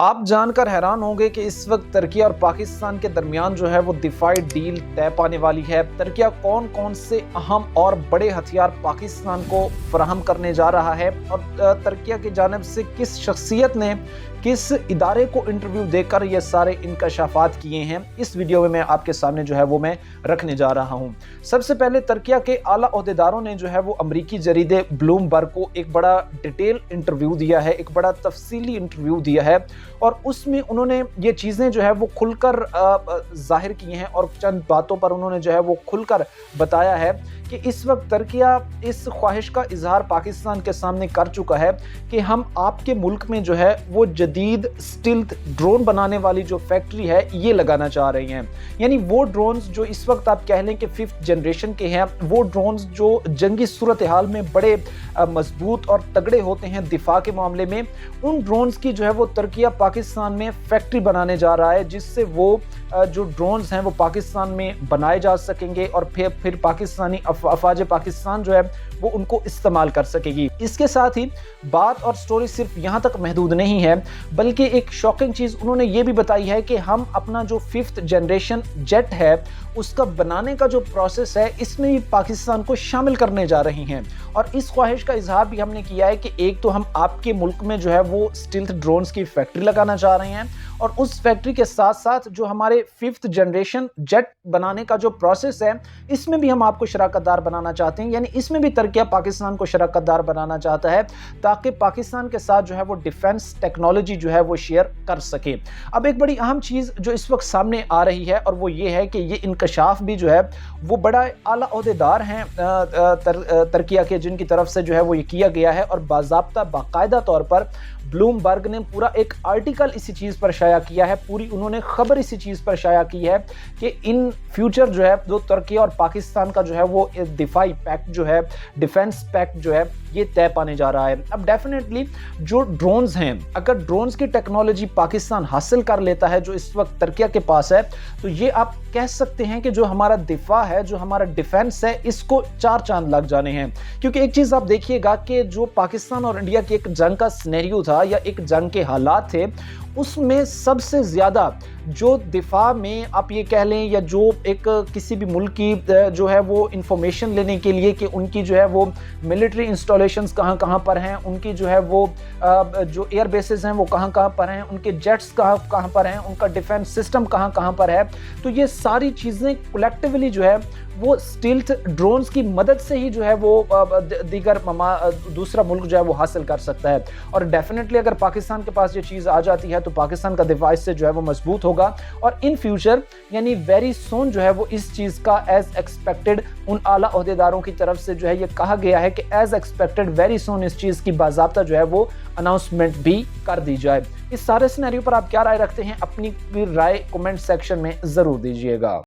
آپ جان کر حیران ہوں گے کہ اس وقت ترکیہ اور پاکستان کے درمیان جو ہے وہ دفاعی ڈیل طے پانے والی ہے۔ ترکیہ کون کون سے اہم اور بڑے ہتھیار پاکستان کو فراہم کرنے جا رہا ہے، اور ترکیہ کی جانب سے کس شخصیت نے کس ادارے کو انٹرویو دے کر یہ سارے انکشافات کیے ہیں، اس ویڈیو میں آپ کے سامنے جو ہے وہ میں رکھنے جا رہا ہوں۔ سب سے پہلے ترکیہ کے اعلیٰ عہدیداروں نے جو ہے وہ امریکی جریدے بلومبرگ کو ایک بڑا ڈیٹیل انٹرویو دیا ہے، ایک بڑا تفصیلی انٹرویو دیا ہے، اور اس میں انہوں نے یہ چیزیں جو ہے وہ کھل کر ظاہر کی ہیں، اور چند باتوں پر انہوں نے جو ہے وہ کھل کر بتایا ہے کہ اس وقت ترکیہ اس خواہش کا اظہار پاکستان کے سامنے کر چکا ہے کہ ہم آپ کے ملک میں جو ہے وہ جدید اسٹیلتھ ڈرون بنانے والی جو فیکٹری ہے یہ لگانا چاہ رہے ہیں۔ یعنی وہ ڈرونز جو اس وقت آپ کہہ لیں کہ 5th جنریشن کے ہیں، وہ ڈرونز جو جنگی صورتحال میں بڑے مضبوط اور تگڑے ہوتے ہیں دفاع کے معاملے میں، ان ڈرونز کی جو ہے وہ ترکیہ پاکستان میں فیکٹری بنانے جا رہا ہے، جس سے وہ جو ڈرونز ہیں وہ پاکستان میں بنائے جا سکیں گے، اور پھر پاکستانی افواج پاکستان جو ہے وہ ان کو استعمال کر سکے گی۔ اس کے ساتھ ہی بات اور سٹوری صرف یہاں تک محدود نہیں ہے، بلکہ ایک شاکنگ چیز انہوں نے یہ بھی بتائی ہے کہ ہم اپنا جو 5th جنریشن جیٹ ہے اس کا بنانے کا جو پروسیس ہے اس میں بھی پاکستان کو شامل کرنے جا رہی ہیں، اور اس خواہش کا اظہار بھی ہم نے کیا ہے کہ ایک تو ہم آپ کے ملک میں جو ہے وہ اسٹیلتھ ڈرونز کی فیکٹری لگانا چاہ رہے ہیں، اور اس فیکٹری کے ساتھ ساتھ جو ہمارے 5th جنریشن جیٹ بنانے کا جو پروسیس ہے اس میں بھی ہم آپ کو شراکت دار بنانا چاہتے ہیں۔ یعنی اس میں بھی ترکیہ پاکستان کو شراکت دار بنانا چاہتا ہے تاکہ پاکستان کے ساتھ جو ہے وہ ڈیفنس ٹیکنالوجی جو ہے وہ شیئر کر سکے۔ اب ایک بڑی اہم چیز جو اس وقت سامنے آ رہی ہے، اور وہ یہ ہے کہ یہ انکشاف بھی جو ہے وہ بڑا اعلیٰ عہدیدار ہیں ترکیہ کے، جن کی طرف سے جو ہے وہ یہ کیا گیا ہے، اور باضابطہ باقاعدہ طور پر بلومبرگ نے پورا ایک آرٹیکل اسی چیز پر شائع کیا ہے، پوری انہوں نے خبر اسی چیز پر شائع کی ہے کہ ان فیوچر جو ہے جو ترکیہ اور پاکستان کا جو ہے وہ دفاعی پیکٹ جو ہے، ڈیفنس پیکٹ جو ہے یہ طے پانے جا رہا ہے۔ اب ڈیفینیٹلی جو ڈرونز ہیں، اگر ڈرونز کی ٹیکنالوجی پاکستان حاصل کر لیتا ہے جو اس وقت ترکیہ کے پاس ہے، تو یہ آپ کہہ سکتے ہیں کہ جو ہمارا دفاع ہے، جو ہمارا ڈیفنس ہے، اس کو 4 چاند لگ جانے ہیں۔ کیونکہ ایک چیز آپ دیکھیے گا کہ جو پاکستان اور انڈیا کی ایک جنگ کا سینیریو تھا یا ایک جنگ کے حالات تھے، اس میں سب سے زیادہ جو دفاع میں آپ یہ کہہ لیں، یا جو ایک کسی بھی ملک کی جو ہے وہ انفارمیشن لینے کے لیے کہ ان کی جو ہے وہ ملٹری انسٹالیشنز کہاں کہاں پر ہیں، ان کی جو ہے وہ جو ایئر بیسز ہیں وہ کہاں کہاں پر ہیں، ان کے جیٹس کہاں کہاں پر ہیں، ان کا ڈیفنس سسٹم کہاں کہاں پر ہے، تو یہ ساری چیزیں کولیکٹیولی جو ہے وہ اسٹیلتھ ڈرونز کی مدد سے ہی جو ہے وہ دیگر دوسرا ملک جو ہے وہ حاصل کر سکتا ہے۔ اور ڈیفینیٹلی اگر پاکستان کے پاس یہ چیز آ جاتی ہے تو پاکستان کا دفاع اس سے جو ہے وہ مضبوط ہوگا، اور ان فیوچر یعنی ویری سون جو ہے وہ اس چیز کا ایز ایکسپیکٹڈ ان اعلیٰ عہدیداروں کی طرف سے جو ہے یہ کہا گیا ہے کہ ایز ایکسپیکٹڈ ویری سون اس چیز کی باضابطہ جو ہے وہ اناؤنسمنٹ بھی کر دی جائے۔ اس سارے سینیریو پر آپ کیا رائے رکھتے ہیں؟ اپنی رائے کمنٹ سیکشن میں ضرور دیجیے گا۔